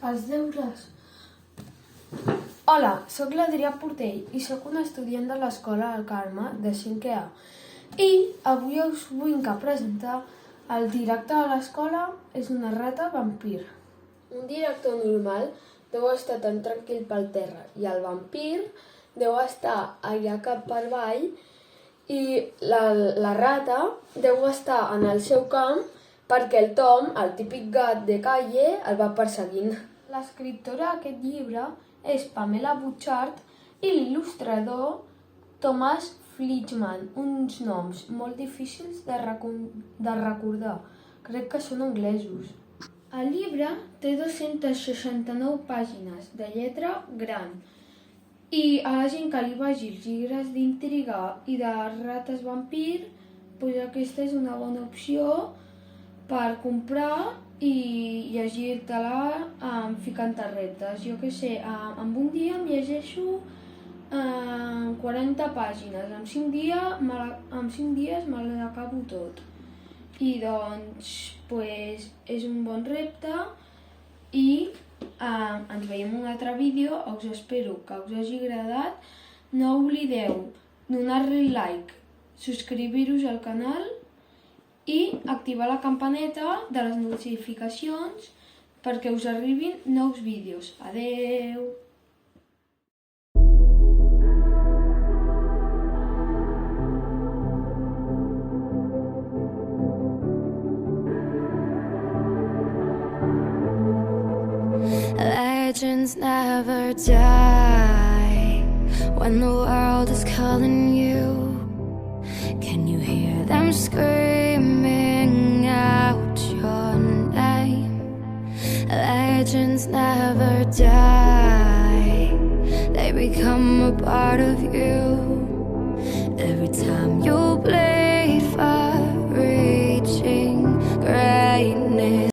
els deures. Hola, sóc l'Adrià Portell i sóc un estudiant de l'Escola del Carme de 5è A. I avui us vull presentar el director de l'escola és una rata vampir. Un director normal deu estar tan tranquil pel terra i el vampir deu estar allà cap per avall i la rata deu estar en el seu camp perquè el Tom, el típic gat de calle, el va perseguint. L'escriptora d'aquest llibre és Pamela Butchart i l'il·lustrador Thomas Fleischmann, uns noms molt difícils de recordar, crec que són anglesos. El llibre té 269 pàgines de lletra gran i a la gent que li vagi els llibres d'intriga i de rates vampir, doncs aquesta és una bona opció per comprar i llegir-te-la ficant-te reptes. Jo què sé, en un dia em llegeixo 40 pàgines, en 5 dies me l'acabo tot. I doncs és un bon repte i ens veiem en un altre vídeo, us espero que us hagi agradat. No oblideu donar-li like, subscriure-us al canal i activar la campaneta de les notificacions perquè us arribin nous vídeos. Adeu! Legends never die when the world is calling you. Can you hear them screaming out your name? Legends never die, they become a part of you. Every time you blink